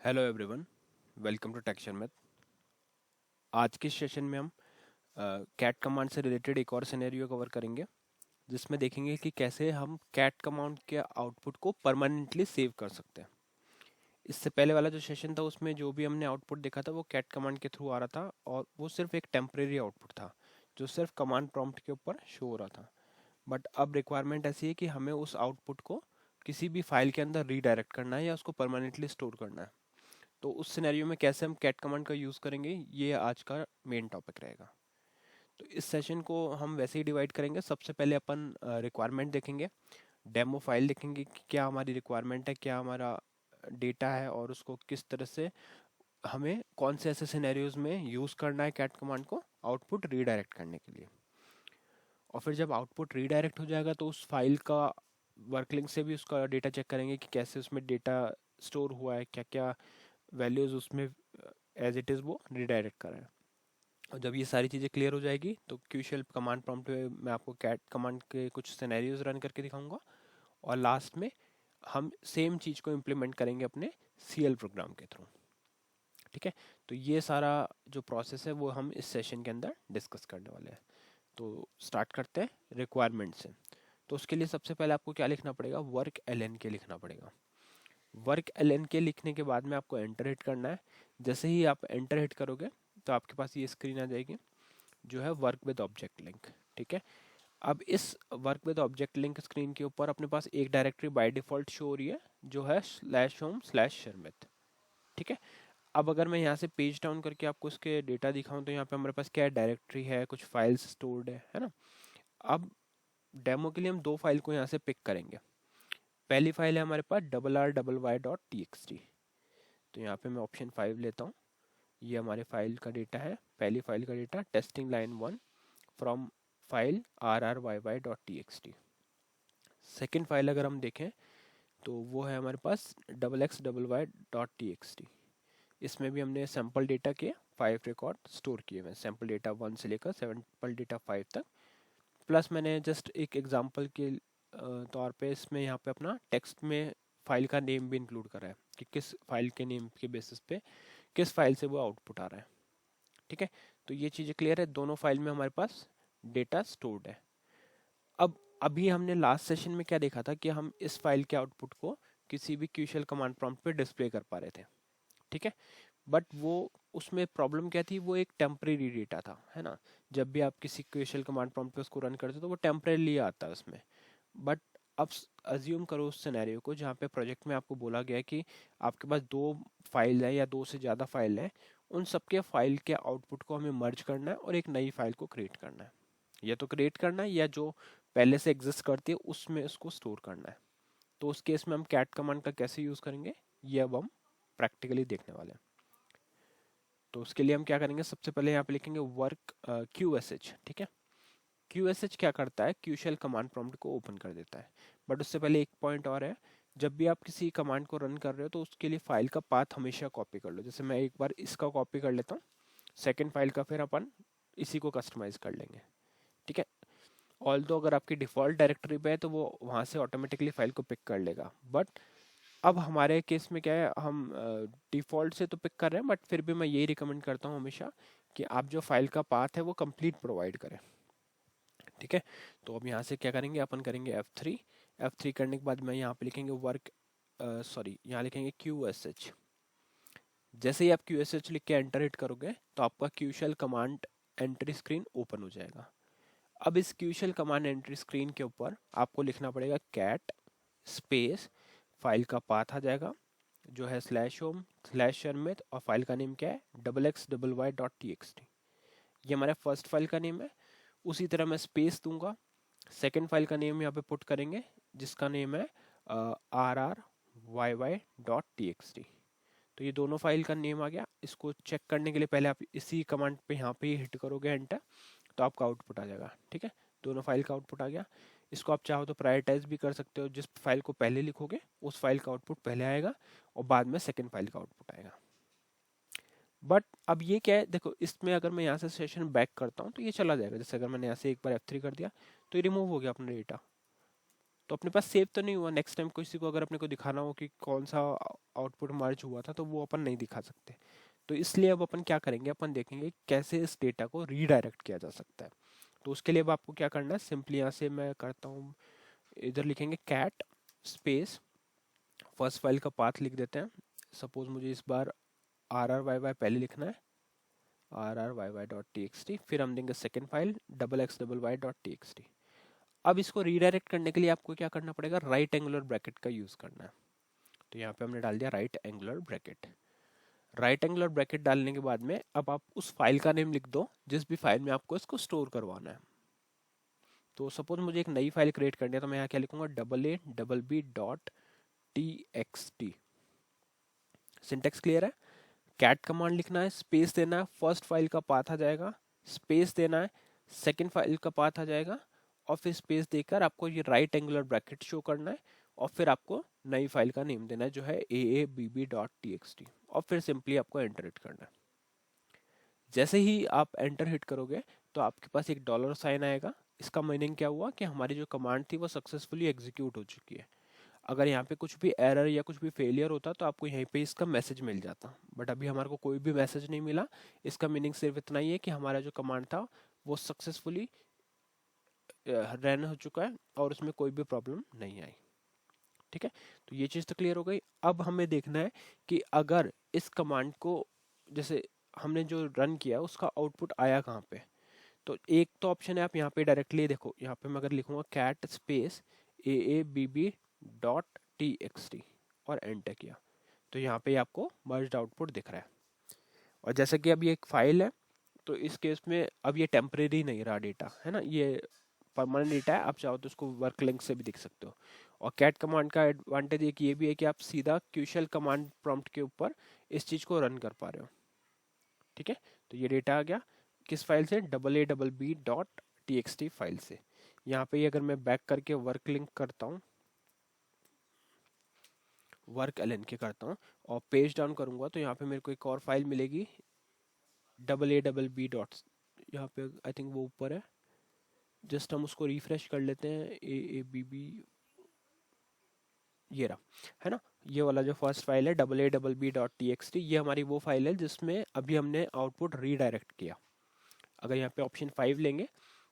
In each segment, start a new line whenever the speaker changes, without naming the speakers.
Hello everyone, welcome to texture math. आज के session में हम कैट कमांड से रिलेटेड एक और सिनेरियो कवर करेंगे, जिसमें देखेंगे कि कैसे हम कैट कमांड के आउटपुट को परमानेंटली सेव कर सकते हैं। इससे पहले वाला जो सेशन था उसमें जो भी हमने आउटपुट देखा था वो कैट कमांड के थ्रू आ रहा था, और वो सिर्फ एक टेम्परेरी आउटपुट था जो सिर्फ कमांड प्रॉम्प्ट के ऊपर शो हो रहा था। बट अब रिक्वायरमेंट ऐसी है कि हमें उस आउटपुट को किसी भी फाइल के अंदर रीडायरेक्ट करना है या उसको परमानेंटली स्टोर करना है। तो उस सिनेरियो में कैसे हम कैट कमांड का यूज़ करेंगे, ये आज का मेन टॉपिक रहेगा। तो इस सेशन को हम वैसे ही डिवाइड करेंगे। सबसे पहले अपन रिक्वायरमेंट देखेंगे, डेमो फाइल देखेंगे कि क्या हमारी रिक्वायरमेंट है, क्या हमारा डेटा है, और उसको किस तरह से हमें कौन से ऐसे सिनेरियोज में यूज़ करना है कैट कमांड को आउटपुट रीडायरेक्ट करने के लिए। और फिर जब आउटपुट रीडायरेक्ट हो जाएगा तो उस फाइल का वर्क लिंक से भी उसका डेटा चेक करेंगे कि कैसे उसमें डेटा स्टोर हुआ है, क्या क्या वैल्यूज़ उसमें एज इट इज़ वो रिडायरेक्ट कर रहा है। और जब ये सारी चीज़ें क्लियर हो जाएगी तो क्यूशल कमांड प्रॉम्प्ट में मैं आपको कैट कमांड के कुछ सिनेरियोज रन करके दिखाऊंगा, और लास्ट में हम सेम चीज़ को इम्प्लीमेंट करेंगे अपने सीएल प्रोग्राम के थ्रू। ठीक है, तो ये सारा जो प्रोसेस है वो हम इस सेशन के अंदर डिस्कस करने वाले हैं। तो स्टार्ट करते हैं रिक्वायरमेंट से। तो उसके लिए सबसे पहले आपको क्या लिखना पड़ेगा, वर्क एल एन के लिखना पड़ेगा। वर्क एल एन के लिखने के बाद में आपको एंटर हिट करना है। जैसे ही आप एंटर हिट करोगे तो आपके पास ये स्क्रीन आ जाएगी जो है वर्क विद ऑब्जेक्ट लिंक। ठीक है, अब इस work with object link screen के ऊपर अपने पास एक डायरेक्टरी बाय डिफॉल्ट शो हो रही है जो है /home/sharmit। ठीक है, अब अगर मैं यहाँ से पेज डाउन करके आपको इसके डेटा दिखाऊं तो यहाँ पे हमारे पास क्या है, डायरेक्टरी है, कुछ फाइल्स स्टोर्ड है ना। अब डेमो के लिए हम दो फाइल को यहाँ से पिक करेंगे। पहली फाइल है हमारे पास RRY.txt। तो यहाँ पे मैं ऑप्शन 5 लेता हूँ। ये हमारे फाइल का डेटा है, पहली फाइल का data testing line 1 from file RRYY.txt। Second file अगर हम देखें तो वो है हमारे पास XXYY.txt। इसमें भी हमने सैम्पल डेटा के 5 रिकॉर्ड स्टोर किए हुए हैं, सैम्पल डेटा 1 से लेकर सैम्पल डेटा 5 तक। प्लस मैंने जस्ट एक एग्जांपल के तौर पे इसमें यहाँ पे अपना टेक्स्ट में फाइल का नेम भी इंक्लूड करा है कि किस फाइल के नेम के बेसिस पे किस फाइल से वो आउटपुट आ रहा है। ठीक है, तो ये चीज़ें क्लियर है, दोनों फाइल में हमारे पास डेटा स्टोर्ड है। अब अभी हमने लास्ट सेशन में क्या देखा था कि हम इस फाइल के आउटपुट को किसी भी क्यूशल कमांड प्रॉम्प्ट पे डिस्प्ले कर पा रहे थे। ठीक है, बट वो उसमें प्रॉब्लम क्या थी, वो एक टेम्परेरी डेटा था, है ना। जब भी आप किसी क्वेश्चन कमांड प्रॉम्प्ट पे उसको रन करते हो तो वो टेम्परेली आता है उसमें। बट अब अज्यूम करो उस सिनेरियो को जहाँ पे प्रोजेक्ट में आपको बोला गया है कि आपके पास दो फाइल है या दो से ज़्यादा फाइल है, उन सबके फाइल के आउटपुट को हमें मर्ज करना है और एक नई फाइल को क्रिएट करना है। या तो क्रिएट करना है या जो पहले से एग्जिस्ट करती है उसमें उसको स्टोर करना है। तो उस केस में हम कैट कमांड का कैसे यूज़ करेंगे ये अब हम प्रैक्टिकली देखने वाले हैं। तो उसके लिए हम क्या करेंगे, सबसे पहले यहाँ पे लिखेंगे वर्क QSH। ठीक है, QSH क्या करता है, क्यूशल कमांड प्रॉम्प्ट को ओपन कर देता है। बट उससे पहले एक पॉइंट और है, जब भी आप किसी कमांड को रन कर रहे हो तो उसके लिए फाइल का पाथ हमेशा कॉपी कर लो। जैसे मैं एक बार इसका कॉपी कर लेता हूँ, सेकेंड फाइल का फिर अपन इसी को कस्टमाइज कर लेंगे। ठीक है, ऑल दो अगर आपकी डिफॉल्ट डायरेक्टरी पे है तो वो वहाँ से ऑटोमेटिकली फाइल को पिक कर लेगा। बट अब हमारे केस में क्या है, हम डिफ़ॉल्ट से तो पिक कर रहे हैं, बट फिर भी मैं यही रिकमेंड करता हूँ हमेशा कि आप जो फाइल का पाथ है वो कंप्लीट प्रोवाइड करें। ठीक है, तो अब यहाँ से क्या करेंगे, अपन करेंगे F3 करने के बाद मैं यहाँ पे लिखेंगे वर्क यहाँ लिखेंगे QSH। जैसे ही आप QSH लिख के एंटर हिट करोगे तो आपका क्यूशल कमांड एंट्री स्क्रीन ओपन हो जाएगा। अब इस क्यूशल कमांड एंट्री स्क्रीन के ऊपर आपको लिखना पड़ेगा कैट स्पेस, फाइल का पाथ आ जाएगा जो है /home/sharmit, और फाइल का नेम क्या है XXY.txt। ये हमारा फर्स्ट फाइल का नेम है। उसी तरह मैं स्पेस दूंगा, सेकेंड फाइल का नेम यहाँ पे पुट करेंगे जिसका नेम है RRYY.txt। तो ये दोनों फाइल का नेम आ गया। इसको चेक करने के लिए पहले आप इसी कमांड पे यहाँ पे हिट करोगे एंटर, तो आपका आउटपुट आ जाएगा। ठीक है, दोनों फाइल का आउटपुट आ गया। इसको आप चाहो तो प्रायोरिटाइज भी कर सकते हो, जिस फाइल को पहले लिखोगे उस फाइल का आउटपुट पहले आएगा और बाद में सेकेंड फाइल का आउटपुट आएगा। बट अब ये क्या है, देखो इसमें अगर मैं यहाँ से सेशन बैक करता हूँ तो ये चला जाएगा। जैसे अगर मैंने यहाँ से एक बार F3 कर दिया तो ये रिमूव हो गया अपना डेटा। तो अपने पास सेव तो नहीं हुआ। नेक्स्ट टाइम किसी को अगर अपने को दिखाना हो कि कौन सा आउटपुट मर्ज हुआ था तो वो अपन नहीं दिखा सकते। तो इसलिए अब अपन क्या करेंगे, अपन देखेंगे कैसे इस डेटा को रीडायरेक्ट किया जा सकता है। तो उसके लिए अब आपको क्या करना है, सिंपली यहाँ से मैं करता हूँ, इधर लिखेंगे कैट स्पेस फर्स्ट फाइल का पाथ लिख देते हैं। सपोज मुझे इस बार RRYY पहले लिखना है, RRYY.txt, फिर हम देंगे सेकेंड फाइल XXYY.txt। अब इसको रीडायरेक्ट करने के लिए आपको क्या करना पड़ेगा, राइट एंगुलर ब्रैकेट का यूज करना है। तो यहाँ पे हमने डाल दिया right angular bracket. Right angular bracket डालने के बाद में अब आप उस फाइल का नेम लिख दो जिस भी फाइल में आपको इसको स्टोर करवाना है। तो सपोज मुझे एक नई फाइल क्रिएट करनी है, तो मैं यहाँ क्या लिखूंगा, AABB.txt। सिंटेक्स क्लियर है। कैट कमांड लिखना है, स्पेस देना है, फर्स्ट फाइल का पाथ आ जाएगा, स्पेस देना है, सेकेंड फाइल का पाथ आ जाएगा, और फिर स्पेस देकर आपको ये राइट एंगुलर ब्रैकेट शो करना है, और फिर आपको नई फाइल का नेम देना है जो है AABB.txt, और फिर सिंपली आपको एंटर हिट करना है। जैसे ही आप एंटर हिट करोगे तो आपके पास एक डॉलर साइन आएगा। इसका मीनिंग क्या हुआ कि हमारी जो कमांड थी वो सक्सेसफुली एग्जीक्यूट हो चुकी है। अगर यहाँ पे कुछ भी एरर या कुछ भी फेलियर होता तो आपको यहीं पे इसका मैसेज मिल जाता, बट अभी हमारे को कोई भी मैसेज नहीं मिला। इसका मीनिंग सिर्फ इतना ही है कि हमारा जो कमांड था वो सक्सेसफुली रन हो चुका है और उसमें कोई भी प्रॉब्लम नहीं आई। ठीक है, तो ये चीज़ तो क्लियर हो गई। अब हमें देखना है कि अगर इस कमांड को, जैसे हमने जो रन किया उसका आउटपुट आया कहाँ पे। तो एक तो ऑप्शन है, आप यहाँ पे डायरेक्टली देखो, यहाँ पे मैं अगर लिखूंगा कैट स्पेस AABB.txt और एंटर किया तो यहाँ पे आपको मर्ज्ड आउटपुट दिख रहा है। और जैसे कि अब ये एक फाइल है तो इस केस में अब ये टेम्परेरी नहीं रहा डेटा, है ना, ये परमानेंट डेटा है। आप चाहो तो उसको वर्क लिंक से भी दिख सकते हो। और कैट कमांड का एडवांटेज एक ये भी है कि आप सीधा क्यूशल कमांड प्रॉम्प्ट के ऊपर इस चीज़ को रन कर पा रहे हो। ठीक है, तो ये डेटा आ गया किस फाइल से, AABB.txt फाइल से। यहाँ पे अगर मैं बैक करके वर्क लिंक करता हूँ, वर्क LN के करता हूँ और पेज डाउन करूँगा तो यहाँ पे मेरे को एक और फाइल मिलेगी AABB डॉट, यहाँ पे आई थिंक वो ऊपर है। जस्ट हम उसको रिफ्रेश कर लेते हैं, AABB, ये रहा, है ना। ये वाला जो फर्स्ट फाइल है AABB.txt, ये हमारी वो फाइल है जिसमें अभी हमने आउटपुट रीडायरेक्ट किया। अगर यहाँ पे ऑप्शन 5 लेंगे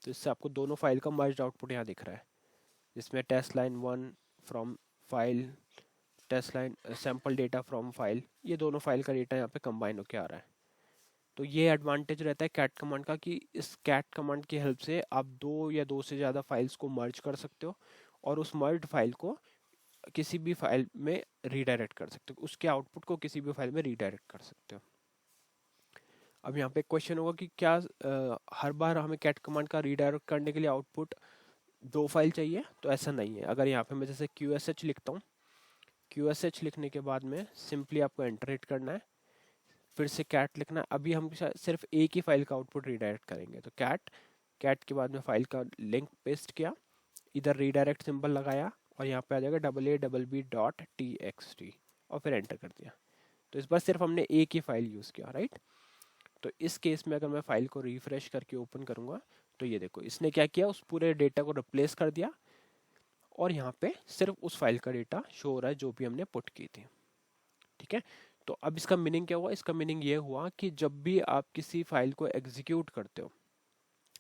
तो इससे आपको दोनों फाइल का मर्ज्ड आउटपुट यहाँ दिख रहा है, जिसमें test line 1 from file, test line sample data from file, ये दोनों फाइल का डेटा यहाँ पे कंबाइन होकर आ रहा है। तो ये एडवांटेज रहता है कैट कमांड का कि इस कैट कमांड की हेल्प से आप दो या दो से ज़्यादा फाइल्स को मर्ज कर सकते हो और उस मर्ज फाइल को किसी भी फाइल में रीडायरेक्ट कर सकते हो, उसके आउटपुट को किसी भी फाइल में रीडायरेक्ट कर सकते हो। अब यहाँ पे क्वेश्चन होगा कि क्या हर बार हमें कैट कमांड का रीडायरेक्ट करने के लिए आउटपुट दो फाइल चाहिए? तो ऐसा नहीं है। अगर यहाँ पे मैं जैसे QSH लिखता हूँ, QSH लिखने के बाद में सिंपली आपको एंटर हिट करना है, फिर से कैट लिखना है। अभी हम सिर्फ एक ही फाइल का आउटपुट रीडायरेक्ट करेंगे, तो कैट, कैट के बाद में फाइल का लिंक पेस्ट किया, इधर रीडायरेक्ट सिंबल लगाया और यहाँ पे आ जाएगा AABB.txt और फिर एंटर कर दिया। तो इस बार सिर्फ हमने एक ही फाइल यूज़ किया, राइट। तो इस केस में अगर मैं फाइल को रिफ्रेश करके ओपन करूँगा तो ये देखो इसने क्या किया, उस पूरे डेटा को रिप्लेस कर दिया और यहाँ पे सिर्फ उस फाइल का डेटा शो हो रहा है जो भी हमने पुट की थी। ठीक है, तो अब इसका मीनिंग क्या हुआ, इसका मीनिंग ये हुआ कि जब भी आप किसी फाइल को एग्जीक्यूट करते हो,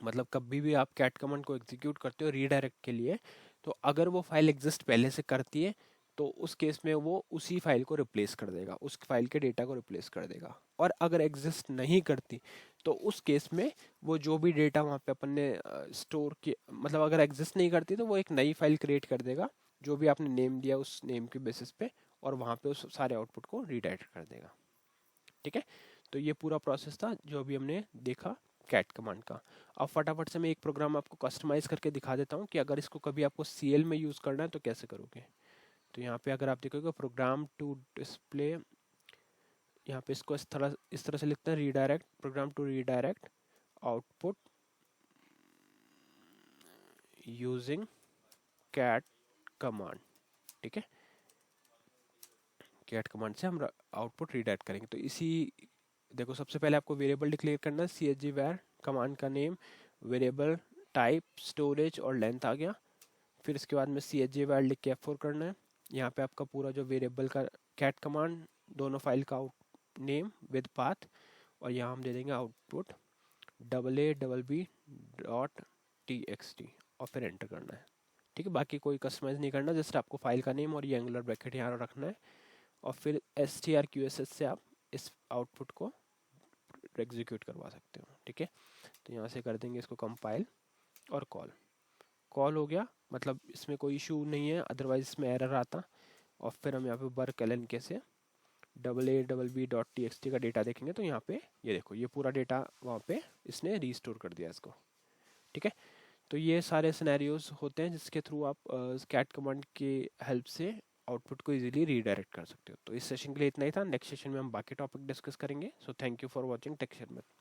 मतलब कभी भी आप कैट कमांड को एग्जीक्यूट करते हो रीडायरेक्ट के लिए, तो अगर वो फाइल एग्जिस्ट पहले से करती है तो उस केस में वो उसी फाइल को रिप्लेस कर देगा, उस फाइल के डेटा को रिप्लेस कर देगा। और अगर एग्जिस्ट नहीं करती तो उस केस में वो जो भी डेटा वहाँ पे अपन ने स्टोर किया, मतलब अगर एग्जिस्ट नहीं करती तो वो एक नई फाइल क्रिएट कर देगा जो भी आपने नेम दिया उस नेम के बेसिस पे, और वहाँ पे उस सारे आउटपुट को रीडायरेक्ट कर देगा। ठीक है, तो ये पूरा प्रोसेस था जो अभी हमने देखा कैट कमांड का। अब फटाफट से मैं एक प्रोग्राम आपको कस्टमाइज करके दिखा देता हूँ कि अगर इसको कभी आपको CL में यूज़ करना है तो कैसे करोगे। तो यहाँ पे अगर आप देखोगे प्रोग्राम टू डिस्प्ले, यहाँ पे इसको इस तरह से लिखते हैं, redirect, program to redirect output using cat command. ठीक है, कैट कमांड से हम आउटपुट रीडायरेक्ट करेंगे। तो इसी, देखो सबसे पहले आपको वेरिएबल डिक्लेयर करना है, CHG var, कमांड का नेम, वेरिएबल टाइप, स्टोरेज और लेंथ आ गया। फिर इसके बाद में सी एच जे वाइल्ड लिख के F4 करना है। यहाँ पे आपका पूरा जो वेरिएबल का कैट कमांड दोनों फाइल का नेम विद पाथ, और यहाँ हम दे देंगे आउटपुट AABB.txt और फिर एंटर करना है। ठीक है, बाकी कोई कस्टमाइज नहीं करना, जस्ट आपको फाइल का नेम और ये एंगुलर ब्रैकेट यहाँ रखना है, और फिर strqss से आप इस आउटपुट को एग्जीक्यूट करवा सकते हो। ठीक है, तो यहाँ से कर देंगे इसको कंपाइल और कॉल। कॉल हो गया, मतलब इसमें कोई इशू नहीं है, अदरवाइज इसमें एरर आता। और फिर हम यहाँ पे वर्क LNK से AABB.txt का डेटा देखेंगे, तो यहाँ पे ये देखो ये पूरा डेटा वहाँ पे इसने रीस्टोर कर दिया इसको। ठीक है, तो ये सारे सिनेरियोज होते हैं जिसके थ्रू आप कैट कमांड की हेल्प से आउटपुट को इजीली रीडायरेक्ट कर सकते हो। तो इस सेशन के लिए इतना ही था, नेक्स्ट सेशन में हम बाकी टॉपिक डिस्कस करेंगे। So thank you for watching texture math.